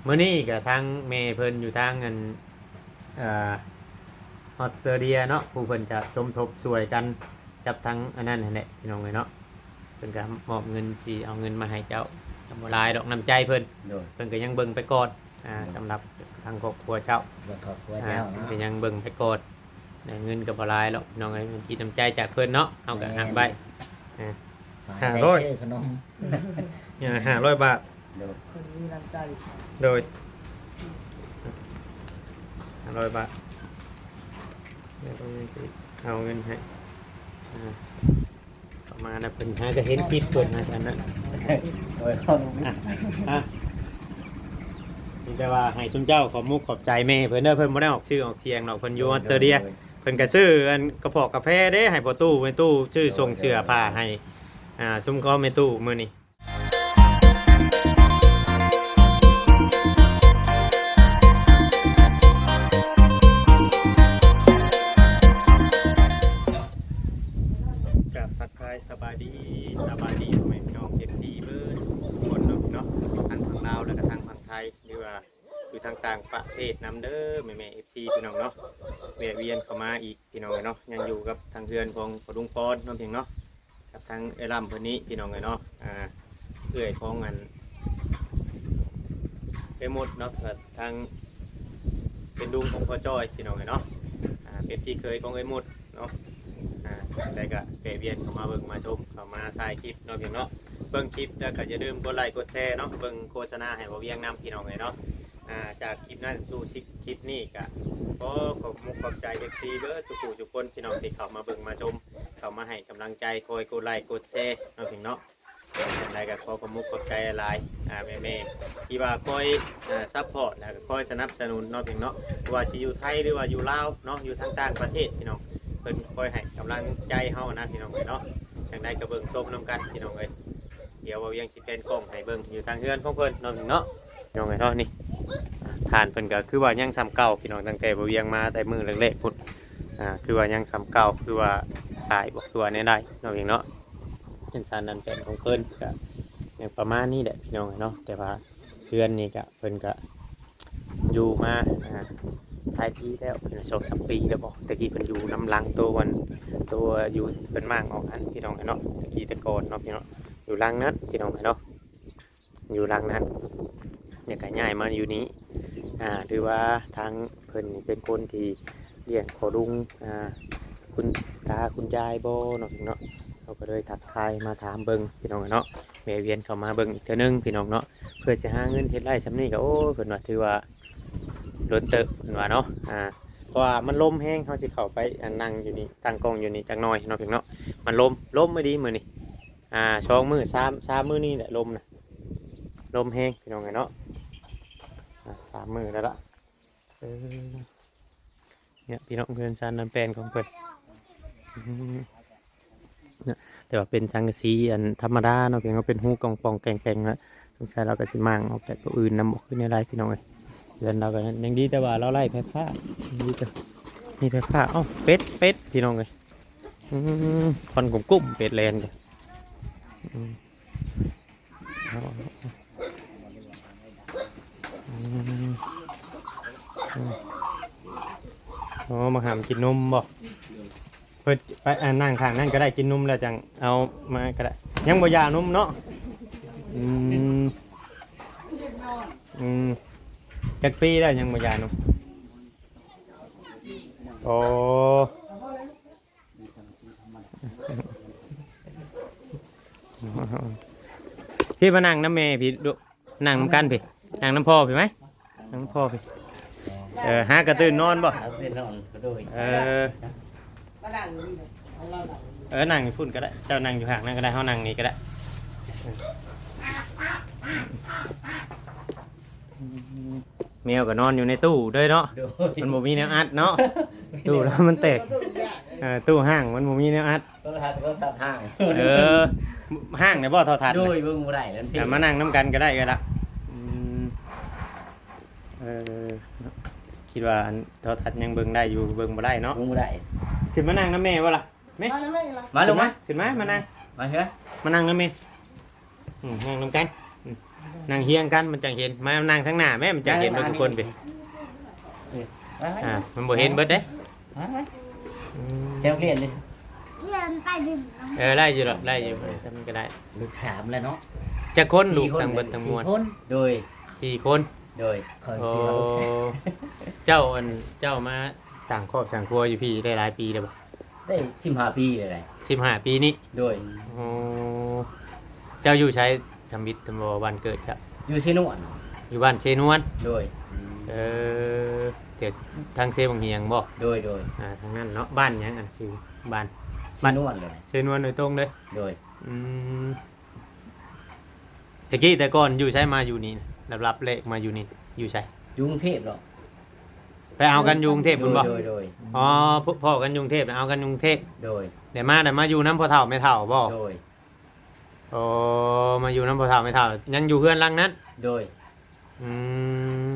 มื้อนี้ก็ทางแม่เพิ่นอยู่ทางอันเอ่อออสเตรเลียเนาะผู้เพิ่นจะสมทบช่วยกันกับทางอันนั้นนั่นแหละพี่น้องเอ้ยเนาะเพิ่นก็มอบเงินสิเอาเงินมาให้เจ้าบ่หลายดอกน้ำใจเพิ่น โดย เพิ่นก็ยังเบิ่งไปก่อนสำหรับทางครอบครัวเจ้า เรื่องครอบครัว เพิ่ เจ้าน เนาะ ก็ยังเบิ่งไปก่อนได้เงินก็บ่หลายหรอกพี่น้องเอ้ยมันคิดน้ำใจจากเพิ่นเนาะเอาก็หักไป หาได้ 500 ชื่อขนม 500 บาท โดย คนมีน้ำใจ โดย500 บาทเดี๋ยวต้องเอาเงินให้ประมาณนะเพิ่นหาก็เห็นคลิปเพิ่นนะอันนั้น โดยเข้าลง นี่แต่ว่าให้ชุมเจ้าขอบมุกขอบใจแม่เพิ่นเด้อเพิ่นบ่ได้ออกชื่อออกเสียงดอกเพิ่นอยู่ออสเตรเลียเพิ่นก็ซื้ออันกระเพาะกาแฟเด้ให้พ่อตู้แม่ตู้ชื่อส่งเสื้อผ้าให้ซุมเขาแม่ตู้มื้อนี้กับทักทายสบายดีพ่อแม่พี่น้อง FC เบิดทุกคนเนาะทั้งฝั่งลาวแล้วก็ทั้งฝั่งไทยหรือว่าอยู่ทางต่างประเทศนํเด้อแม่ๆ FC พี่น้องเนาะแวะเวียนเข้ามาอีกพี่น้องเนาะยังอยู่กับทางเพื่อนของพ่อลุงปอนเนาะเพียงเนาะกับทางไอ้ลำเพิ่นนี้พี่น้องเนาะเอื้อยของอันไปหมดเนาะกับทางเป็นลุงของพ่อจ้อยพี่น้องเนาะเป็นที่เคยของไอ้หมดเนาะแต่ก็แวะเวียนเข้ามาเบิ่งมาชมเข้ามาถ่ายคลิปเนาะเพียงเนาะเบิ่งคลิปแล้วก็อย่าลืมกดไลค์กดแชร์เนาะเบิ่งโฆษณาให้บ่เวียงนํพี่น้องเนาะจากคลิปนั้นสู่คลิปนี้ก็ขอขอบคุณขอบใจ FC เบิดทุกคนพี่น้องที่เข้ามาเบิ่งมาชมเข้ามาให้กำลังใจคอยกดไลค์กดแชร์เนาะเพียงเนาะอย่างไรก็ขอขอบคุณขอบใจหลายแม่ๆที่ว่าคอยซัพพอร์ตแล้วก็คอยสนับสนุนเนาะเพียงเนาะว่าสิอยู่ไทยหรือว่าอยู่ลาวเนาะอยู่ทางต่างประเทศพี่น้องเพิ่นคอยให้กำลังใจเฮานะพี่น้องเนาะอย่างไรก็เบิ่งชมนํกันพี่น้องเอ้ยเดี๋ยวว่ายังสิเป็นกล้องให้เบิ่งอยู่ทางเฮือนของเพิ่นเนาะพี่น้องพี่น้องเอ้ยเนาะนี่ทานเพิ่นก็คือว่ายังซ้ำเก่าพี่น้องตั้งแต่บ่เวียงมาแต่มื้อแรกๆพุ่นคือว่ายังซ้ำเก่าคือว่าขายบ่ตัวได้เนาะพี่เนาะเป็นชานนั้นเป็นของเพิ่นก็อย่างประมาณนี้แหละพี่น้องเอ้ยเนาะแต่ว่าเฮือนนี่ก็เพิ่นก็อยู่มาหลายปีแล้วเป็น2-3 ปีแล้วบ่แต่กี้เพิ่นอยู่น้ำหลังตัวอยู่เพิ่นมางออกอันพี่น้องเนาะตะกี้แต่ก่อนเนาะพี่เนาะอยู่หลังนั้นพี่น้องเนาะอยู่หลังนั้นเนี่ยก็ย้ายมาอยู่นี้หรือว่าทางเพิ่นนี่เป็นคนที่เลี้ยงขอลุงคุณตาคุณยายบ่เนาะพี่เนาะเราก็เลยทักทายมาถามเบิ่งพี่น้องเนาะแวะเวียนเข้ามาเบิ่งอีกเทื่อนึงพี่น้องเนาะเพื่อสิหาเงินเฮ็ดไร่ซำนี้ก็โอ้เพิ่นว่าถือว่าโดนเติบเพิ่นว่าเนาะเพราะว่ามันลมแห้งเขาสิเข้าไปนั่งอยู่นี่ตั้งกล้องอยู่นี่จักหน่อยเนาะพี่เนาะมันลมไม่ดีมื้อนี้2 มื้อ3 มื้อนี่แหละลมน่ะลมแห้งพี่น้องเนาะ3 มื้อแล้วล่ะเนี่ยพี่น้องเพื่อนชานน้ำแปลนของเพิ่นแต่ว่าเป็นสังกะสีอันธรรมดาเนาะเพียงว่าเป็นหูกองปองแกงๆแล้วสงสัยเราก็สิมั่งออกจากตัวอื่นนำออกขึ้นในไรพี่น้องเลยเดือนเราก็ยังดีแต่ว่าเราไล่แพ้ผ้าดีแต่นี่แพ้ผ้าเอ้าเป็ดพี่น้องเลยคอนกุ้มเป็ดแลนกันอ๋อมาหามกินนมบ่เปิดไปนั่งข้างนั่งก็ได้กินนมแล้วจังเอามาก็ได้ยังบ่ยานมเนาะจักปีแล้วยังบ่ยานมโอ้พี่มานั่งน้ำแม่พี่ดูนั่งน้ำกันพี่นั่งน้ำพ่อพี่ไหมนั่งน้ำพ่อพี่หากระตื่นนอนบ่นั่งพุ่นก็ได้เจ้านั่งอยู่ห่างนั่งก็ได้เขานั่งนี่ก็ได้แมวก็นอนอยู่ในตู้ด้วยเนาะมันบ่มีแนวอัดเนาะตู้แล้วมันแตกตู้ห้างมันบ่มีแนวอัดก็ห้างห้างเนี่ยบ่เท่าทัดด้วยเบิ่งบ่ได้แล้วมานั่งน้ำกันก็ได้ก็ละคิดว่าเท่าทัดยังเบิ่งได้อยู่เบิ่งบ่ได้เนาะเบิ่งบ่ได้ขึ้นมานั่งน้ำแม่วะล่ะมาลงมาขึ้นมานั่งมาเถอะมานั่งน้ำแม่นั่งน้ำกัน นั่งเฮียงกันมันจังเห็นมานั่งข้างหน้าแม่มันจังเห็นเบิดทุกคนไปมันบ่เห็นเบิดเด้อืม เจ้าเรียนเลย ไล่อยู่หรอกไล่อยู่ทำก็ได้ ลูกสามแล้วเนาะ จะคนลูกทั้งเบิดทั้งมวล คนโดย 4 คน โดยคอย โอ้ ชื่อว่าลูกสาม เจ้ามาสั่งครอบสั่งครัวอยู่พี่ได้หลายปีแล้วบ่ ได้15 ปีเลย 15 ปีนี้ โดย โอ้เจ้าอยู่ใช้ทำบิดทำบ่วันเกิดจ้ะ อยู่ที่นู่น อยู่บ้านเชนวน โดย เดี๋ยวทางเซบังเฮียงบ่ โดยทางนั้นเนาะบ้านหยังอันชื่อบ้าน ที่นู่นเลย เชนวนโดยตรงเลย โดย อืมตะกี้แต่ก่อนอยู่ใช้มาอยู่นี่รับเลขมาอยู่นี่อยู่ใช้ อยู่กรุงเทพหรอ ไปเอากันอยู่กรุงเทพคุณบ่ โดย อ๋อพ่อกันอยู่กรุงเทพเอากันอยู่กรุงเทพ โดย เดี๋ยวมาอยู่น้ำพ่อเฒ่าไม่เฒ่าบ่ โดย โอ้มาอยู่น้ำพ่อเฒ่าไม่เฒ่ายังอยู่เพื่อนหลังนั้น โดย อืม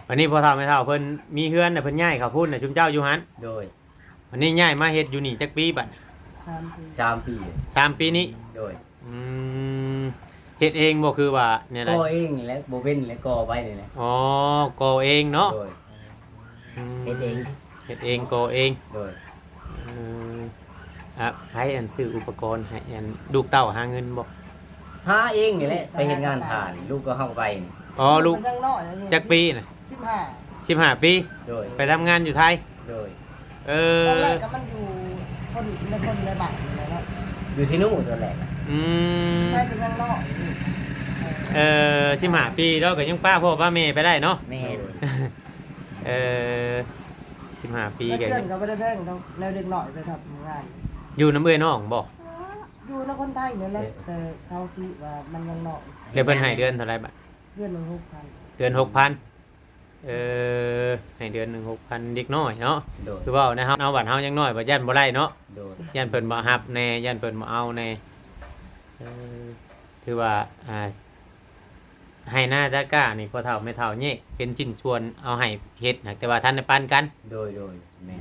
วันนี้พ่อเฒ่าไม่เฒ่าเพิ่นมีเพื่อนน่ะเพิ่นย้ายเขาพูดน่ะชุมเจ้าอยู่หัน โดย วันนี้ย้ายมาเฮ็ดอยู่นี่จักปีบัด 3 ปี 3 ปีนี้ โดย อืมเฮ็ดเองบ่คือว่าเนี่ยไร ก็เองและโบเว้นและก็ไว้เลยนะ อ๋อก่อเองเนาะ โดย ม เฮ็ดเอง เฮ็ดเองก่อเอง โดย อืมให้อันซื้ออุปกรณ์ให้อันลูกเต้าหาเงินบ่ หาเองนี่แหละไปเฮ็ดงานผ่านลูกก็เข้าไป อ๋อลูก ยังน้อย จักปีน่ะ 15 ปี โดย ไปทำงานอยู่ไทย โดย เอ ตอนแร อก ก็มันอยู่คนในบ้านเลยเนาะ อยู่ที่นู่นตอนแรกนะ อืม ใช่แต่ยังน้อย 15 ปีแล้วก็ยังป้าพ่อป้าแม่ไปได้เนาะ แม่ เออ15 ปี แล้ว ก็ เพื่อนก็ไม่ได้แพงเราแนวเด็กหน่อยไปทำงาน อยู่น้ำเอ้ยน้องบ่ อยู่ในคนไทยเนี่ยแหละแต่เขาที่ว่ามันยังน้อย เดี๋ยวเพิ่นให้เดือนเท่าไหร่บัด เพื่อนมัน6,000 เดือน 6,000ให้เดือนหนึง6,000เด็กน้อยเนาะ โดย คือเว้านะครับเอาบัดเฮายังน้อยบ่ยันบ่ได้เนาะ โดย ยันเพิ่นบ่ฮับแน่ยันเพิ่นบ่เอาแน่ถือว่าให้หน้าจักก้านี่พอเฒ่าไม่เฒ่านี่เป็นชิ้นส่วนเอาให้เฮ็ดนะแต่ว่าท่านได้ปานกัน โดยแม่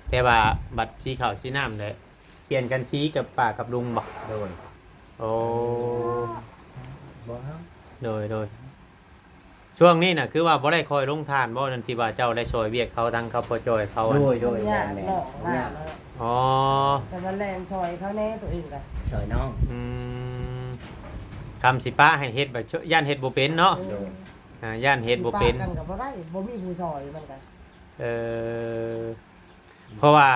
แต่ว่าบัตรชี้ข้าวชี้น้ำเลยเปลี่ยนกันชี้กับป้ากับลุงบ่ โดย โอ้ บ่เฮา โดยช่วงนี้น่ะคือว่าบ่ได้คอยลงทานบ่นั่นที่ว่าเจ้าได้ช่วยเวียกเขาทั้งเขาพอจอยเขา โดย ยา แม่ หน่อมาก อ๋อ แต่ว่าแรงซอยเขาแน่ตัวเองก็ สอยน้อง อืมคำสิป้าให้เฮ็ดแบบย่านเฮ็ดบ่เป็นเนาะ โดย ย่านเฮ็ดบ่เป็น กันก็บ่ได้บ่มีผู้ซอยมันก็ เออเพราะว่า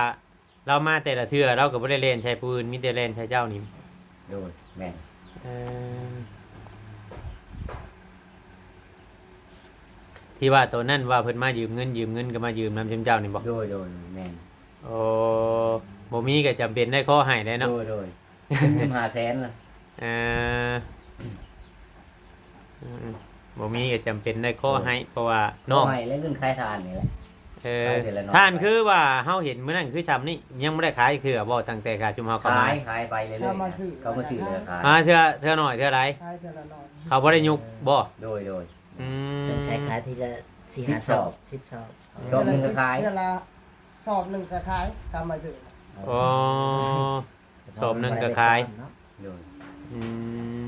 เรามาแต่ละเทื่อเราก็บ่ได้เล่นใช้ปืนมีแต่เล่นใช้เจ้านี่ โดยแม่ เออที่ว่าตัวนั่นว่าเพิ่นมายืมเงินก็มายืมน้ำเจ้านี่บอก โดยแม่ โอ้บ่มีก็จำเป็นได้ข้อให้ได้เนาะ โดย500,000ล่ะ เออบ่มีก็จำเป็นได้ข้อให้เพราะว่าน้อง น้อยและเงินขายทานนี่แหละ ขายเสร็จแล้วเนาะ ท่านคือว่าเฮาเห็นมื้อนั้นคือซ้ำนี่ยังบ่ได้ขายคือบ่ตั้งแต่ขาชุมเฮาเข้ามา ขายไปเรื่อยๆเขามาซื้อเลยขาย เทื่อหน่อยเทื่อไร ขายแต่ละน้อย เขาบ่ได้ยุกบ่ โดย อืม สงสัยขายทีละสี่ สิบ ห้า ส ส อ อบ บ10สอบ สอบหนึ่งก็ขาย เดือนละสอบหนึ่งก็ขายกำมาซื้อ อ๋อ สอบหนึ่งก็ขาย เนาะ โดย อืม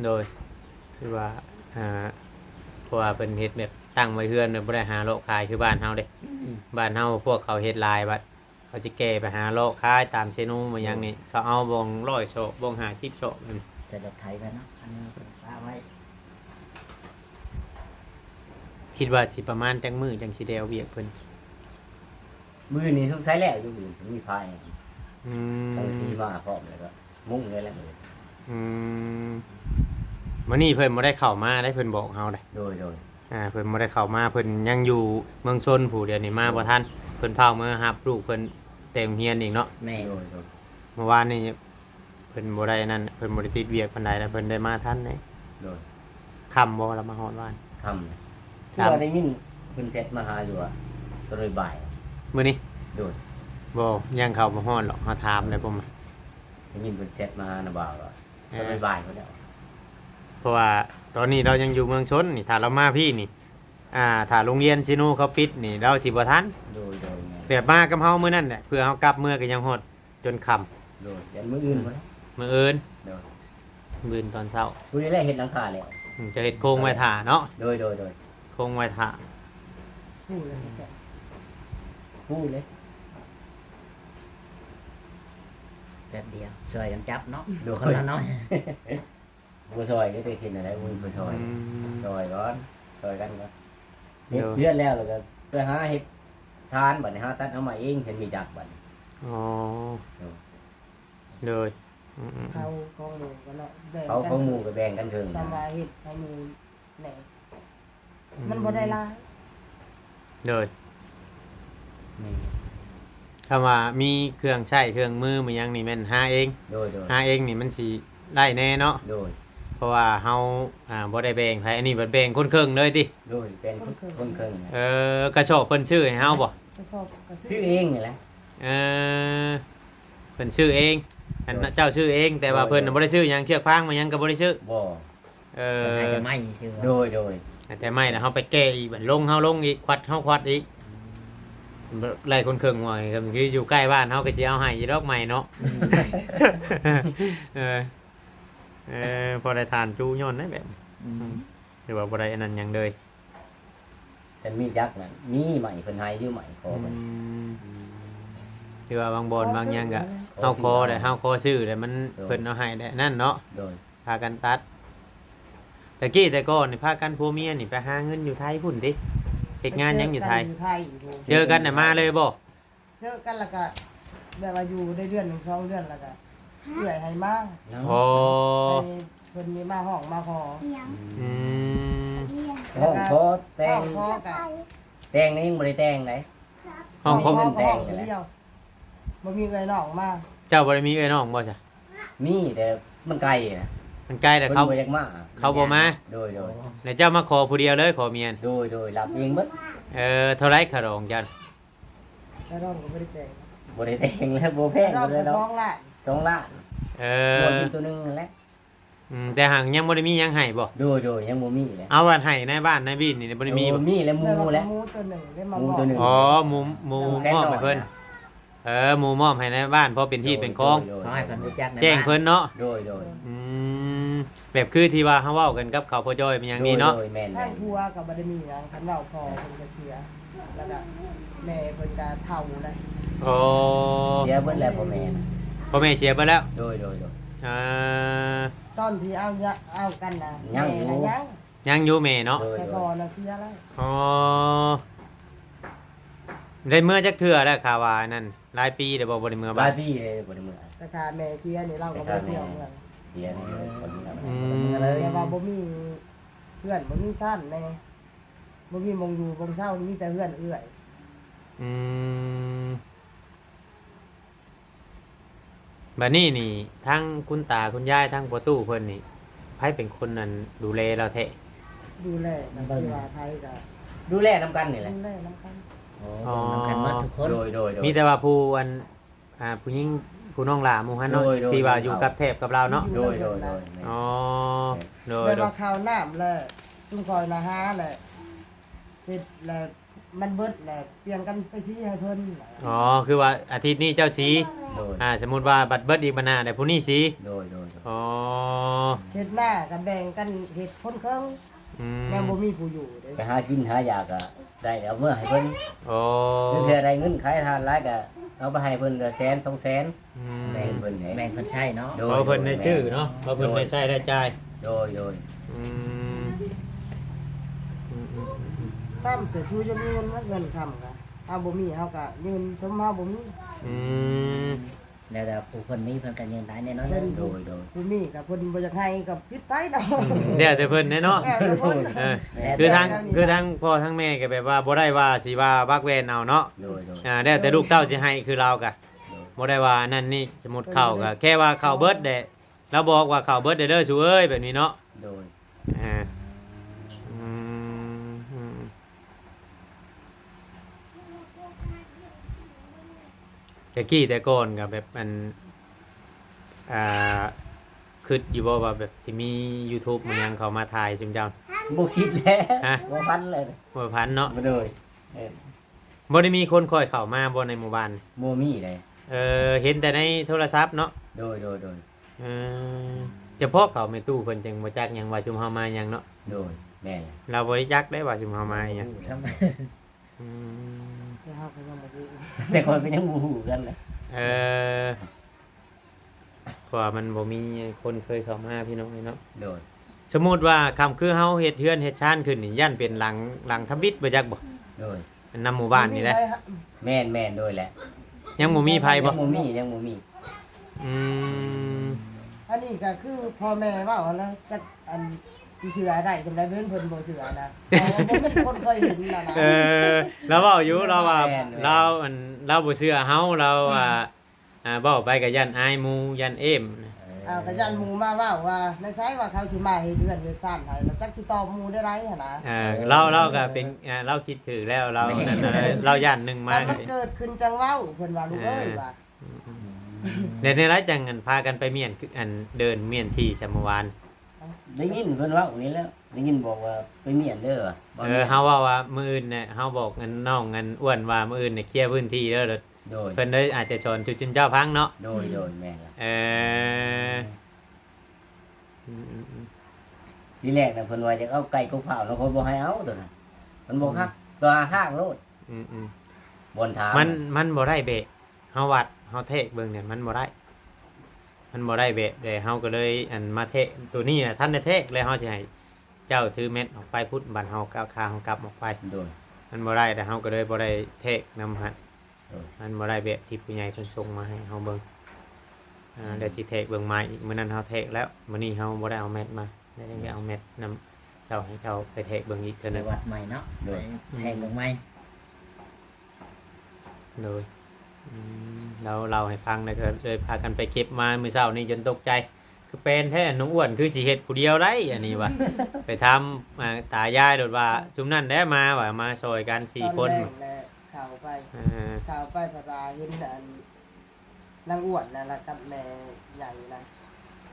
โดยคือว่าเพราะว่าเป็นเฮ็ดแบบตั้งไว้เฮือนเนี่ยบ่ได้หาโลกขายคือบ้านเฮาเด้บ้านเฮาพวกเขาเฮ็ดลายบัดเขาสิแก้ไปหาโลกขายตามเซนูมาหยังนี่เขาเอาบง100โซะบง50โซะนั่น ใส่รถไถไปเนาะอันนี้ป้าไว้ คิดว่าสิประมาณจังมื้อจังสิได้เอาเวียกเพิ่น มือนี้ทุกไซส์แล้วอยู่มีพาย อืม สังสีมาพร้อมแล้วก็มุ่งเลยแหละ อืมมื้อนี้เพิ่นบ่ได้เข้ามาได้เพิ่นบอกเฮาได้ โดย เพิ่นบ่ได้เข้ามาเพิ่นยังอยู่เมืองชนผู้เดียวนี่มาบ่ทันเพิ่นพามารับลูกเพิ่นเต็มเฮียนอีกเนาะ แม่ โดย เมื่อวานนี่เพิ่นบ่ได้นั่นเพิ่นบ่ได้ติดเวียกปานใดแล้วเพิ่นได้มาทันเด้ โดย ค่ำบ่แล้วมาฮอดวาน ทำที่ว่าได้ยินคุณเซตมาหาอยู่อะตอนบ่าย มื้อนี้ โดย บ่ยังเข้าบ่ฮอดหรอกเฮาถามเลยผมอะ ได้ยินคุณเซตมาหานะบ่าวว่าตอนบ่ายเขาแล้ว เพราะว่าตอนนี้เรายังอยู่เมืองชนนี่ถ้าเรามาพี่นี่ถ้าโรงเรียนซิโนเขาปิดนี่เราสิบ่ทัน โดยแม่ แบบมากับเฮามื้อนั้นแหละเพื่อเฮากลับเมื่อก็ยังฮอดจนค่ำ โดยยันมืออื่นมาแล้ว มื้ออื่น โดย บืนตอนเช้า ผู้นี้แหละเฮ็ดหลังคาแล้ว จะเฮ็ดโครงไว้ถ่าเนาะ โดย โครงไว้ถ่า ผู้เลยสิแก ผู้เลย แป๊บเดียวช่วยกันจับเนาะ โดย คนละน้อย ผู้ซอยก็ได้เฮ็ดอะไรผู้ซอย อืม ซอยก่อนซอยกันก่อน เดี๋ เฮ็ ยว ดเดือนแล้วก็ไปหาเฮ็ดทานบัดนี้หาตัดเอามาเองเห็นมีจักบัดนี้ อ๋อเลยอืม เขาของหมู่กันเนาะแบ่ง เขา กั ของหมู่ก็แบ่งกันครึ่ง สมาเฮ็ดให้หมู่แหน่มันบ่ได้หลาย เลย นี่ คำว่ามีเครื่องใช้เครื่องมือมันยังนี่แม่นหาเอง โดย หาเองนี่มันสิได้แน่เนาะ โดย เพราะว่าเฮาบ่ได้แบ่งไผอันนี้บ่แบ่งคนครึ่งเลยติ โดยเป็นคนครึ่ง กระโชกเพิ่นชื่อให้เฮาบ่ กระสอบก็ ซื้อเองนี่แหละ เออเพิ่นชื่อเองอันนั้นเจ้าชื่อเองแต่ว่าเพิ่นน่ะบ่ได้ชื่อหยังเชือกฟางมันหยังก็บ่ได้ชื่อ บ่ เอ คนไทย อ จะไม่ชื่อว่า โดย แต่ไม่นะเฮาไปแก้อีกบัดลงเฮาลงอีกควัดเฮาควัดอีกไล่คนครึ่งว่าก็คืออยู่ใกล้บ้านเฮาก็สิเอาให้อีดอกใหม่เนาะ เออพอได้ทานจูย้อนได้แบบ อืม หรือว่าบ่ได้อันนั้นหยังเลย แต่มีจักนั่นมีใหม่เพิ่นให้อยู่ใหม่ขอเพิ่น คือว่าบางบอนบางหยังก็เฮาคอได้เฮาคอซื้อได้มันเพิ่นเอาให้ได้นั่นเนาะ โดย พากันตัดแต่กี้แต่ก่อนนี่พากันผัวเมียนี่ไปหาเงินอยู่ไทยพุ่นติเฮ็ดงานหยังอยู่ไทย เจอกันน่ะมาเลยบ่ เจอกันแล้วก็แบบว่าอยู่ได้เดือนหนึ่งสองเดือนแล้วก็เอื่อยให้มา โอ้ ให้เพิ่นมีมาห้องมาขอ อืม ห้องขอแต่ ห้ ง องขอกับ แต่งนี่ยังบ่ได้แต่งไหน ห้อง ห้อง เขา ขอกับห้องเดียวบ่มีเงินน้องมา เจ้าบ่ได้มีเอ้ยน้องบ่จ้ะ มีแต่มันไกลนะ มันใกล้แต่ เพิ่น เขา บ่อยากมา เขาบ่มา โดย แล้วเจ้ามาขอผู้เดียวเลยขอเมียน รับเองเบิด เท่าไรขะรองจ้ะ แล้วน้องก็บ่ได้แต่ง บ่ได้แต่งแล้วบ่แพง น้อง บ่ได้ ก็ ดอ ส ก องล้าน 2 ล้าน เอ ตัว อ กินตัวหนึงนั่นแหละ แต่หางยังบ่ได้มีหยังให้บ่ โดยยังบ่มีเลย เอาว่าให้ในบ้านในบินนี่บ่ได้มีบ่ มีแล้วหมู แล้วก็ แล้ว หมูตัวหนึ่งได้มา หมู บอก ตัวหนึ่ง อ๋อหมูมอบให้เพิ่นหมูมอบให้ในบ้านเพราะเป็นที่เป็นของ เขาให้เพิ่นรู้จักใน แจ้ง บ้าน เพิ่นเนาะ โดย อืมแบบคือที่ว่าเฮาเว้ากันกับเขาพ่อจ้อยเป็นอย่างนี้เนาะ โดยแม่น ทางผัวก็บ่ได้มีหยังคันเว้าพอเพิ่นก็เสียแล้วก็แม่เพิ่นก็เฒ่าเลย โอ้ เสียเบิดแล้วพ่อแม่ พ่อแม่เสียไปแล้ว โดย อ่า ตอนที่เอากันน่ะ ยัง แม่ อยู่ น่ะยัง ยังอยู่แม่เนาะ แต่พอน่ะเสียแล้ว อ๋อได้เมื่อจักเทื่อแล้วข่าวว่านั่นหลายปีแต่บ่ได้เมื่อ ห บ้า ลาน ยปีเลยบ่ได้มื้อ แต่ถ้าแม่เสียนี่เราก็บ่ได้เที่ยวเมือง เสียนี่คนนั้น อืม แต่ว่าบ่มีเพื่อนบ่มีซ่านแน่บ่มีมงอยู่บ่งเช้ามีแต่เพื่อนเอื้อย อืมบัดนี้นี่ทั้งคุณตาคุณยายทั้งพ่อตู้เพิ่นนี่ไผเป็นคนนั้นดูแลเราแท้ ดูแลนักศิลาไทยก็ ดูแลนำกันนี่แหละ ดูแลน้ำกัน โอ้เบิ่งนำกันหมดทุกคน โดย มีแต่ว่าผู้อันผู้หญิงผู้น้องหลาหมู่ฮันเนาะ โดย ที่ว่าอยู่กับแทบกับเราเนาะ โดย อ๋อโดย แล้ว โด ว่าย ข้าวน้ำแหละซุ่มคอยนะฮะแหละเฮ็ดแหละมันเบิดแหละเปลี่ยนกันไปซื้อให้เพิ่น อ๋อคือว่าอาทิตย์นี้เจ้าสี โดย สมมุติว่าบัตรเบิดอีกบรรณาแต่ผู้นี้สี โดย อ๋อ เฮ็ดหน้าก็แบ่งกันเฮ็ดคนเครื่อง อืม แนวบ่มีผู้อยู่เด้ ไปหากินหายากก็ได้เอาเมื่อให้เพิ่น อ๋อ เพื่อได้เงินขายทานหลายก็เอาไปให้เพิ่นละแสน2แสน อืม แบ่งเพิ่นให้ แบ่งเพิ่นใช่เนาะ เพราะเพิ่นได้ชื่อเนาะเพราะเพิ่นได้ใช้ได้จ่าย โดย อืมอืมอืมอืม ตามแต่ผู้จะมีเงินค้ำก็ถ้าบ่มีเฮาก็ยืนชมเฮาบ่มี อืม แล้วแต่ผู้เพิ่นมีเพิ่นก็ยืนได้แน่นอน เพิ่น โดย ผู้มีก็เพิ่นบ่อยากให้ก็ผิดไปเนาะ เดี๋ยวแต่เพิ่นแน่เนาะ แม่แต่เพิ่น เออคือทั้งพ่อทั้งแม่ก็แบบว่าบ่ได้ว่าสิว่าบักแวนเอาเนาะ โดย แล้วแต่ลูกเต้าสิให้คือเราก็บ่ได้ว่านั่นนี่สมมุติเข้าก็แค่ว่าเข้าเบิดได้เราบอกว่าเข้าเบิดได้เด้อสู้เอ้ยแบบนี้เนาะ โดย อ่าอืมอืมแต่กี้แต่ก่อนก็แบบมันคิดอยู่บ่ว่าแบบสิมี YouTube มันยังเข้ามาถ่ายซุมเจ้า บ่คิดแล้ว ฮะ บ่ฟันเลย บ่พันเนาะ บ่โดย บ่ได้มีคนคอยเข้ามาบ่ในหมู่บ้าน บ่มีเลย เห็นแต่ในโทรศัพท์เนาะ โดย เออ เฉพาะเขาแม่ตู้เพิ่นจังบ่จักหยังว่าชุมเฮามาหยังเนาะ โดยแม่น เราบ่ได้จักได้ว่าชุมเฮามาหยัง ทำ อืม ที่เฮาก็ยังบ่รู้ แต่คนก็ยังบ่ฮู้กันเลย เออเพราะว่ามันบ่มีคนเคยเข้ามาพี่น้องเนาะ โดย สมมุติว่าคำคือเฮาเฮ็ดเฮือนเฮ็ดชานขึ้นนี่ย่านเป็นหลังทำบิดบ่จักบ่ โดย นำหมู่บ้านนี่แหละ แม่นโดยแหละ ยังบ่มีภัยบ่ ยังบ่มี อืม อันนี้ก็คือพ่อแม่เว้าแล้วจักอันสิเชื่อได้จำได้เพิ่นบ่เชื่อนะเพราะว่าบ่มีคนเคยเห็นน่ะนะ เออเราเว้าอยู่เราว่าเราบ่เชื่อเฮาเราว่าเว้าไปก็ย่านอายหมู่ย่านเอ้ม อ้าวก็ยันหมู่มาเว้าว่าในไสว่าเขาสิมาเฮ็ดเรือนเฮ็ดซ่านให้แล้วจักสิตอบหมู่ได้ไรหั่นนะ เราก็เป็นเราคิดถือแล้วเรานั่นน่ะเราย่านหนึงมา แต่มันเกิดขึ้นจังเว้าเพิ่นว่าลูกเอ้ยว่า ในไรจังกันพากันไปเมียนคืออันเดินเมียนที่ชมวาน ได้ยินเพิ่นเว้านี่แล้วได้ยินบอกว่าไปเมียนเด้อว่ะบ่มียน เฮาว่ามื้ออื่นเนี่ยเฮาบอกกันน้องกันอ้วนว่ามื้ออื่นเนี่ยเคลียร์พื้นที่เด้อ โดย เพิ่นเลยอาจจะสอนจุนเจ้าพังเนาะ โดยแม่นล่ะ เออ ทีแรกน่ะเพิ่นว่าจะเอาไก่กุเผาแล้วเขาบ่ให้เอาตัวนั้นมันบ่คักตัวทางโลด อืม บนทาง มันบ่ได้เบะเฮาวัดเฮาเทคเบิ่งเนี่ยมันบ่ได้เบะเลยเฮาก็เลยอันมาเทคตัวนี้น่ะท่านได้เทคเลยเฮาสิให้เจ้าถือเม็ดออกไปพุทธบัดเฮาก้าวขาเฮากลับออกไป โดย มันบ่ได้แต่เฮาก็เลยบ่ได้เทคนำหัด เออ มันบ่ได้แบบที่ผู้ใหญ่เพิ่นส่งมาให้เฮาเบิ่งเดี๋ยวสิเทคเบิ่งใหม่อีกมื้อนั้นเฮาเทคแล้วมื้อนี้เฮาบ่ได้เอาแมทมาได้ยังเอาแมทนำเจ้าให้เจ้าไปเทคเบิ่งอีกเทื่อ ไป นึง วัดใหม่เนาะไปแทงลงใหม่ เลยเราให้ฟังแล้วก็เลยพากันไปเก็บมามื้อเช้านี้จนตกใจคือเป็นแท้น้องอ้วนคือสิเฮ็ดผู้เดียวได้อันนี้ว่ะ ไปทำตายายโดดว่าซุมนั้นได้มาว่ามาซอยกัน4คน ตอแรกแหละเข้าไป ข่าวไปพระราเห็นอันนางอ้วนนะแล้วกับแม่ใหญ่นะ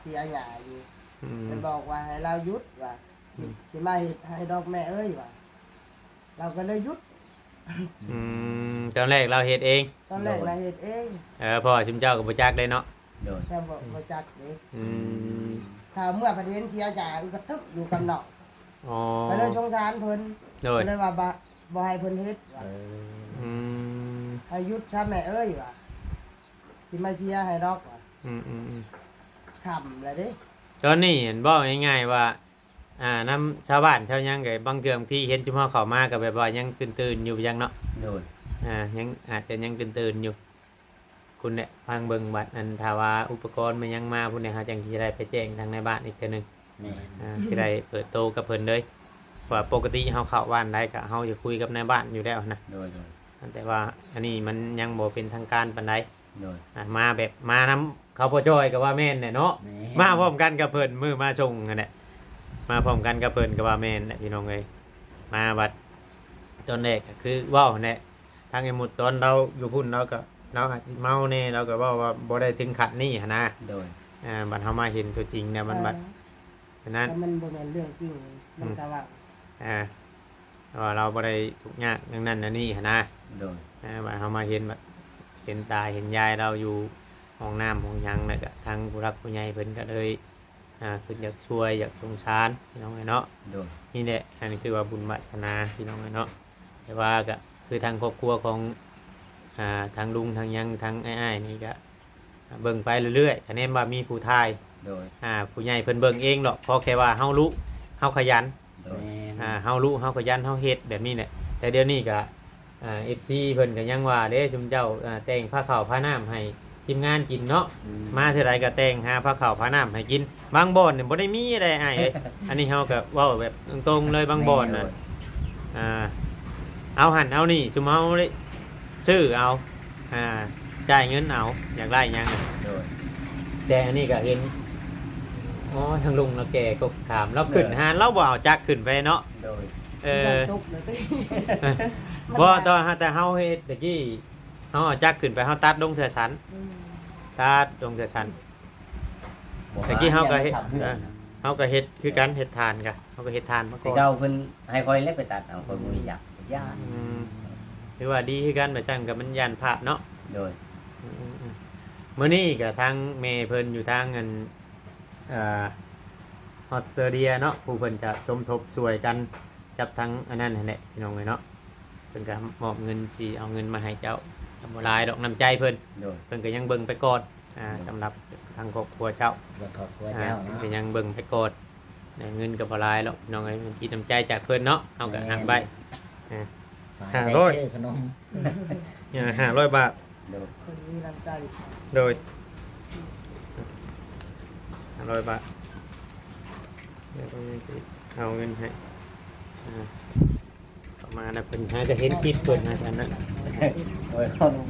เสียหยาอยู่ อืม มันบอกว่าให้เราหยุดว่าสิมาเฮ็ดให้ดอกแม่เอ้ยว่าเราก็เลยหยุด ตอนแรกเราเฮ็ดเอง ตอนแรกเราเฮ็ดเอง เพราะว่าซุมเจ้าก็บ่จักได้เนาะ โดย แต่บ่จักเด้ อืม ข่าวเมื่อประเด็นเสียหยาอยู่กระทึกอยู่กับน้อง อ๋อ ก็เลยสงสารเพิ่น โดย ก็เลยว่าบ่ให้เพิ่นเฮ็ดว่า อืม ให้หยุดซะแม่เอ้ยว่าสิมาเสียให้ดอกว่า อืม ค่ำแล้วเด้ ตอนนี้เห็นบอกง่ายๆว่าน้ำชาวบ้านชาวยังไงบางเทื่อที่เห็นชุมเฮาเข้ามาก็แบบว่ายังตื่นอยู่ยังเนาะ โดย ยังอาจจะยังตื่นอยู่ คุณเนี่ยฟังเบิ่งบัดอันถ้าว่าอุปกรณ์มันยังมาพุ่นเนี่ยเฮาจังสิได้ไปแจ้งทางในบ้านอีกเทื่อนึง แม่น สิได้เปิดโตกับเพิ่นเลยว่าปกติเฮาเข้าบ้านได้ก็เฮาจะคุยกับในบ้านอยู่แล้วนะ โดย แต่ว่าอันนี้มันยังบ่เป็นทางการปานใด โดย มาแบบมานํเขาพ่อจ้อยก็ว่าแม่นเนี่ยเนาะ แม่น มาพร้อมกันกับเพิ่นมือมาชงกันแหละมาพร้อมกันกับเพิ่นก็ว่าแม่นแหละพี่น้องเอ้ยมาบัดตอนแรกก็คือเว้าแหละทางไอ้หมุดตอนเราอยู่พุ่นเราก็เราอาจสิเมาแน่เราก็เว้าว่าบ่ได้ถึงขัดนี่หันนะ โดย บัดเฮามาเห็นตัวจริงเนี่ยมันบัดฉะนั้น แต่มันบ่แม่นเรื่องจริงมันก็ว่า ว่าเราบ่ได้ทุกข์ยากอย่างนั้นอันนี้หันนะ โดย บัดเฮามาเห็นบัดเห็นตาเห็นยายเราอยู่ห้องน้ำห้องหยังแล้วก็ทางผู้รักผู้ใหญ่เพิ่นก็เลยเพิ่นอยากช่วยอยากสงสารพี่น้องเอ้ยเนาะ โดย นี่แหละอันนี้คือว่าบุญวาสนาพี่น้องเนาะแต่ว่าก็คือทางครอบครัวของทางลุงทางยังทางอ้ายๆนี่ก็เบิ่งไปเรื่อยๆคะแนนว่ามีผู้ทาย โดย ผู้ใหญ่เพิ่นเบิ่งเองหรอกพอแค่ว่าเฮารู้เฮาขยัน โดย แม่น เฮารู้เฮาขยันเฮาเฮ็ดแบบนี้แหละแต่เดี๋ยวนี้ก็FC เพิ่นก็ยังว่าเด้ชุมเจ้าแต่งผ้าขาวผ้าน้ำให้ทีมงานกินเนาะมาเท่าไรก็แต่งหาผ้าขาวผ้าน้ำให้กินบางบ่อนเนี่ยบ่ได้มีอะไรอ้ายเอ้ย อันนี้เฮาก็เว้าแบบตรงๆเลยบางบ่อนน่ะเอาหันเอานี่ชุมเฮาเลยซื้อเอาจ่ายเงินเอาอยากได้หยังน่ะ โดย แต่อันนี้ก็เห็นอ๋อทางลุงเราแก่ก็ถามเราขึ้นหานเราบ่เอาจักขึ้นไปเนาะ โดย ตกเลยติ บ่ตอนแต่เฮาเฮ็ดตะกี้เฮาเอาจักขึ้นไปเฮาตัดลงเทื่อสันตัดลงเทื่อสัน ตะกี้เฮาก็เฮ็ด เฮาก็เฮ็ดคือกันเฮ็ดทานกะเฮาก็เฮ็ดทานมาก่ แต่ อน เก่าเพิ่นให้คอยเล็กไปตัดเอาคนบ่อยากย่าน อืมถือว่าดีคือกันแบบจังกับมันยันภาพเนาะ โดย มื้อนี้ก็ทางแม่เพิ่นอยู่ทางอัน ออสเตรเลียเนาะผู้เพิ่นจะสมทบช่วยกันกับทั้งอันนั้นนั่นแหละพี่น้องเอ้ยเนาะเพิ่นก็มอบเงินสิเอาเงินมาให้เจ้าบ่หลายดอกน้ำใจเพิ่น โดย เพิ่นก็ยังเบิ่งไปก่อนสำหรับทางครอบครัวเจ้า เบิ่งครอบครัว เพิ่ เจ้าน เนาะ ก็ยังเบิ่งไปก่อนได้เงินก็บ่หลายหรอกพี่น้องเอ้ยมันคิดน้ำใจจากเพิ่นเนาะเอาก็หักไป ขายได้ 500 ซื้อขนม 500 บาท โดย คนมีน้ำใจ โดย500 บาทเดี๋ยวเอาเงินให้ประมาณนะเพิ่นหาจะเห็นคลิปเพิ่นนะอันนั้น โดยเข้าลง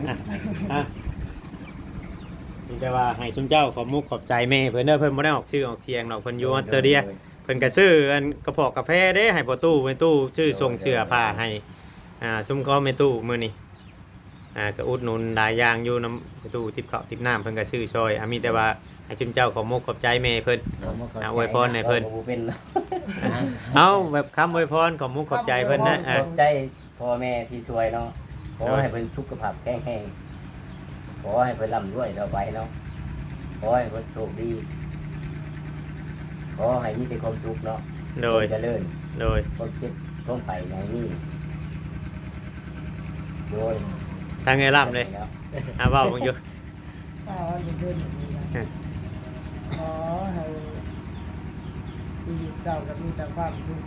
นี่แต่ว่าให้ชุมเจ้าขอบมุกขอบใจแม่เพิ่นเด้อเพิ่นบ่ได้ออกชื่อออกเสียงดอกเพิ่นอยู่ออสเตรเลียเพิ่นก็ซื้ออันกระเพาะกาแฟเด้ให้พ่อตู้แม่ตู้ชื่อส่งเสื้อผ้าให้ซุมคอแม่ตู้มื้อนี้ก็อุดหนุนหลายอย่างอยู่นำแม่ตู้ทิปข้าวทิปน้ำเพิ่นก็ซื้อซอยมีแต่ว่าให้ชุมเจ้าขอบมุกขอบใจแม่เพิ่น ขอบคุณขอบใจ อวยพรให้เพิ่น บ่เป็นเนาะ เอาแบบคำอวยพรขอบมุกขอบใจเพิ่นนะ ขอบใจพ่อแม่ที่ช่วยเนาะขอให้เพิ่นสุขภาพแข็งแรงขอให้เพิ่นร่ำรวยต่อไปเนาะขอให้เพิ่นโชคดีขอให้มีแต่ความสุขเนาะ โดย เจริญ โดย ความเจ็บความไปในนี่โดย ทางไงล่ำเลยเว้าเบิ่งอยู่ ข้าวอันเดินอย่างนี้นะขอให้ชีวิตเจ้าก็มีแต่ความสุข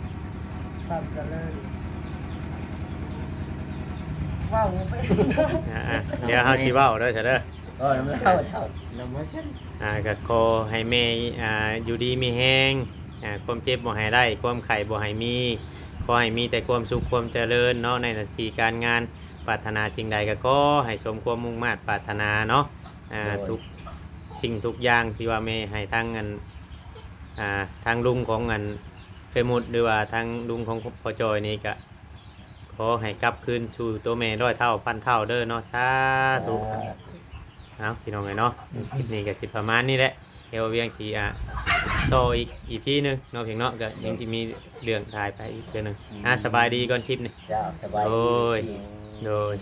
ความเจริญว้าวไป เดี๋ยวเฮาสิเว้าเด้อซะเด้อ ก็น้ำเล่าเท่า เราเมื่อกัน ก็ขอให้แม่อยู่ดีมีแห้งความเจ็บบ่ให้ได้ความไข้บ่ให้มีขอให้มีแต่ความสุขความเจริญเนาะในหน้าที่การงานปรารถนาสิ่งใดก็ขอให้สมความมุ่งมา่ปรารถนาเนาะทุกสิ่งทุกอย่างที่ว่าแม่ให้ทั้งเงินทางลุงของเงินเคยมุดหรือว่าทางลุงของพ่อจอยนี่ก็ขอให้กลับคืนสู่ตัวแม่100 เท่าพันเท่าเด้อเนาะสาธุ เอาพี่น้องเลยเนาะคลิปนี้ก็สิประมาณนี้แหละเดี๋ยวเวียงสีต่ออีกพี่นึงเนาะเพียงเนาะก็ยังจะมีเรื่องถ่ายไปอีกเรื่องหนึงสบายดีก่อนคลิปนี้ เจ้าสบาย โอ้ย ดี โดย